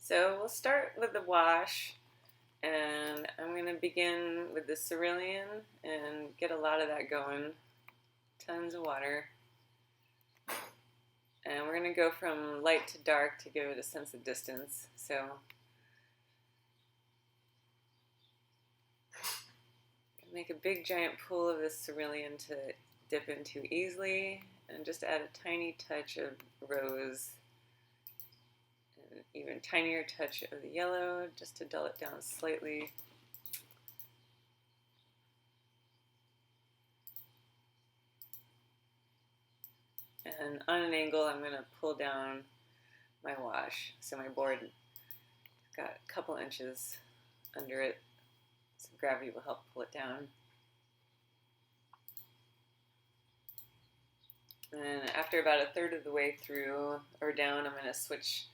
So we'll start with the wash, and I'm going to begin with the cerulean and get a lot of that going. Tons of water. And we're going to go from light to dark to give it a sense of distance. So make a big giant pool of this cerulean to dip into easily, and just add a tiny touch of rose, an even tinier touch of the yellow, just to dull it down slightly. And on an angle, I'm going to pull down my wash. So my board got a couple inches under it, so gravity will help pull it down. And after about a third of the way through or down, I'm going to switch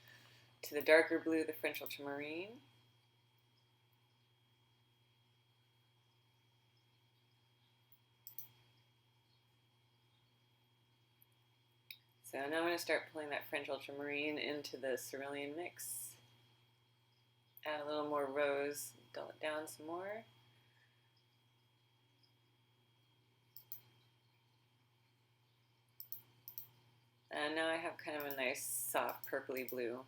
to the darker blue, the French ultramarine. So now I'm going to start pulling that French ultramarine into the cerulean mix. Add a little more rose, dull it down some more. And now I have kind of a nice soft purpley blue.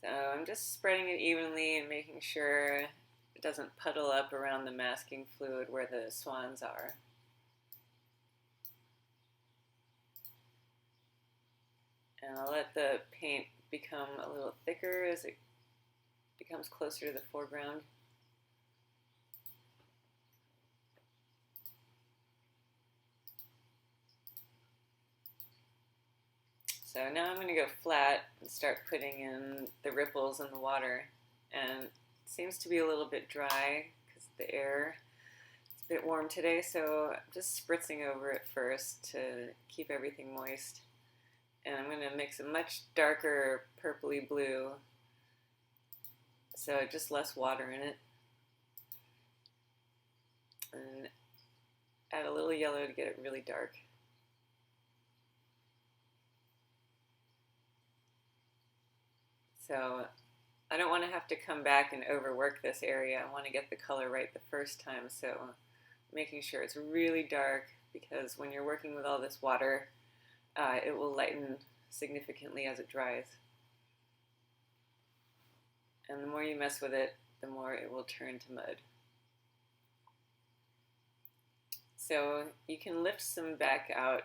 So I'm just spreading it evenly and making sure it doesn't puddle up around the masking fluid where the swans are. And I'll let the paint become a little thicker as it becomes closer to the foreground. So now I'm going to go flat and start putting in the ripples in the water. And it seems to be a little bit dry because the air is a bit warm today, so I'm just spritzing over it first to keep everything moist. And I'm going to mix a much darker purpley blue, so just less water in it. And add a little yellow to get it really dark. So I don't want to have to come back and overwork this area. I want to get the color right the first time, so making sure it's really dark, because when you're working with all this water, it will lighten significantly as it dries. And the more you mess with it, the more it will turn to mud. So you can lift some back out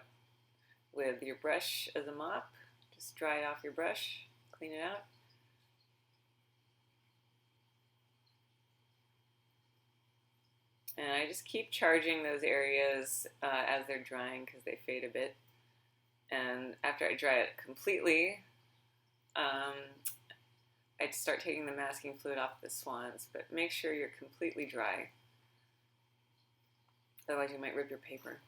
with your brush as a mop. Just dry it off your brush, clean it out. And I just keep charging those areas as they're drying because they fade a bit. And after I dry it completely, I'd start taking the masking fluid off the swans, but make sure you're completely dry. Otherwise you might rip your paper.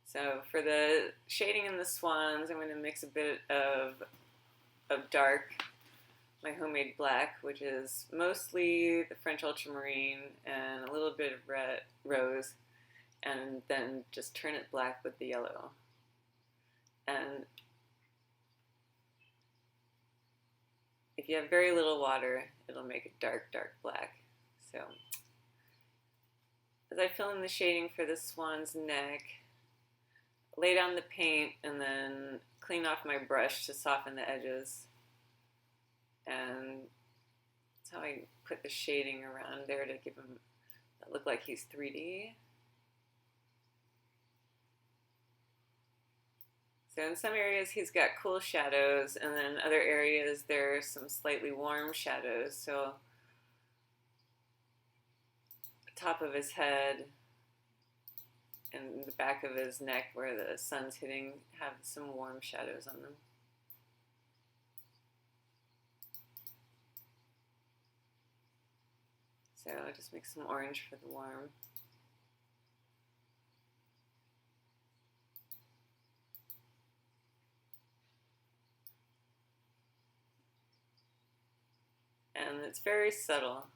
So for the shading in the swans, I'm going to mix a bit of dark, my homemade black, which is mostly the French ultramarine and a little bit of red rose, and then just turn it black with the yellow. And if you have very little water, it'll make a dark, dark black. So as I fill in the shading for the swan's neck, lay down the paint and then clean off my brush to soften the edges. And that's how I put the shading around there to give him that look like he's 3D. So in some areas he's got cool shadows, and then in other areas there's some slightly warm shadows. So the top of his head and the back of his neck where the sun's hitting have some warm shadows on them. So I'll just make some orange for the warm. and it's very subtle.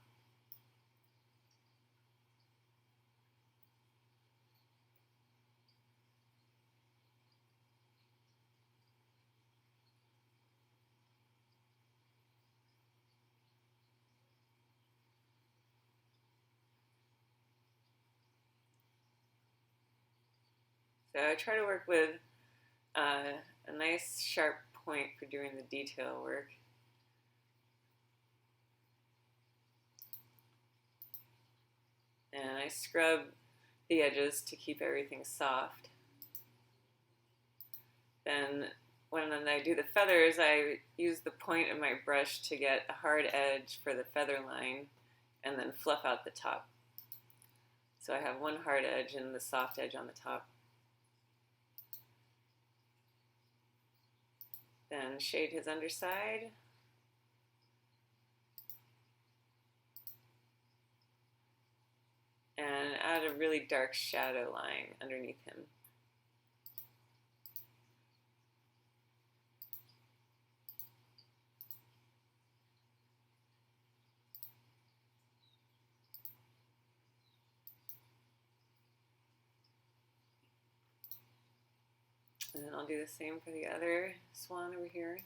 So I try to work with a nice sharp point for doing the detail work. And I scrub the edges to keep everything soft. Then when I do the feathers, I use the point of my brush to get a hard edge for the feather line and then fluff out the top. So I have one hard edge and the soft edge on the top. Then shade his underside. And add a really dark shadow line underneath him. And then I'll do the same for the other swan over here.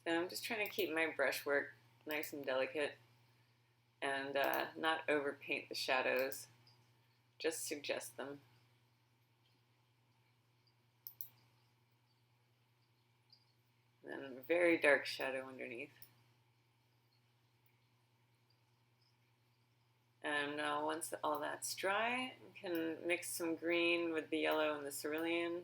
So I'm just trying to keep my brush work nice and delicate and not overpaint the shadows, just suggest them. And then a very dark shadow underneath. And now once all that's dry, you can mix some green with the yellow and the cerulean.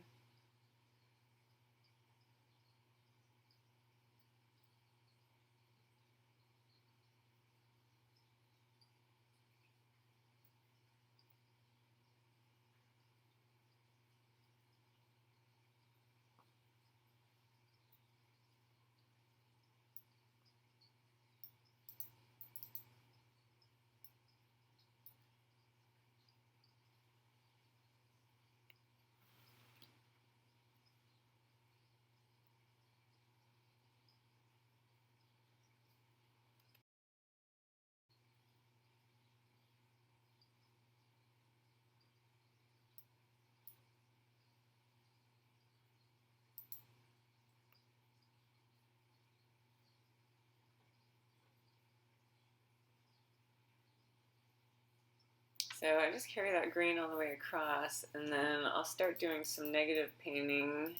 So I just carry that green all the way across, and then I'll start doing some negative painting,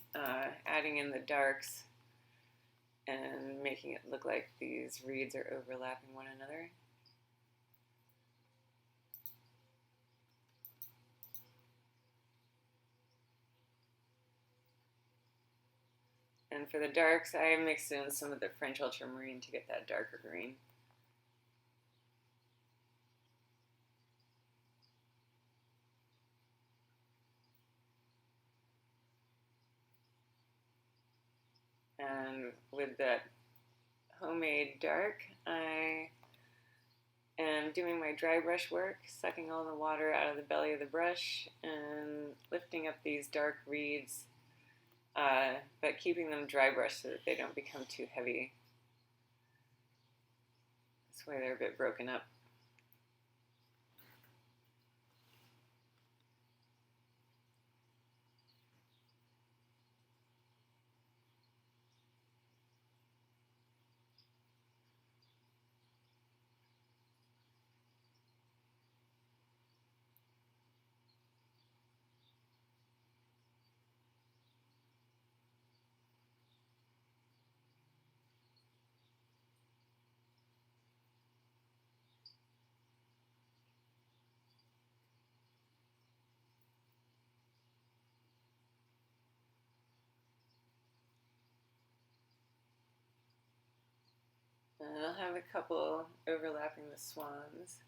adding in the darks and making it look like these reeds are overlapping one another. And for the darks, I mixed in some of the French ultramarine to get that darker green. And with that homemade dark, I am doing my dry brush work, sucking all the water out of the belly of the brush and lifting up these dark reeds, but keeping them dry brush so that they don't become too heavy. This way they're a bit broken up. And I'll have a couple overlapping the swans.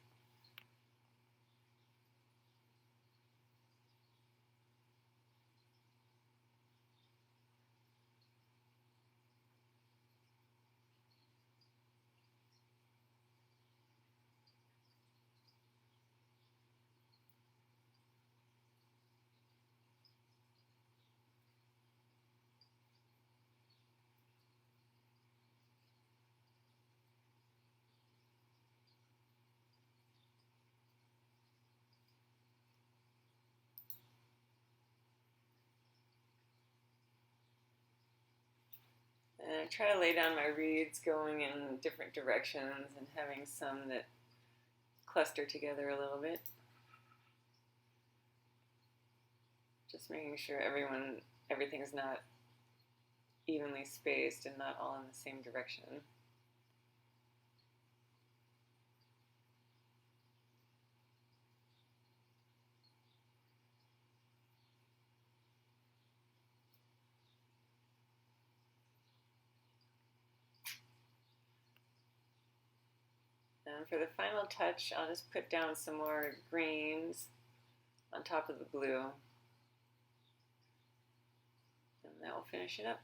And I try to lay down my reeds going in different directions and having some that cluster together a little bit. Just making sure everything's not evenly spaced and not all in the same direction. And for the final touch, I'll just put down some more greens on top of the blue. And that will finish it up.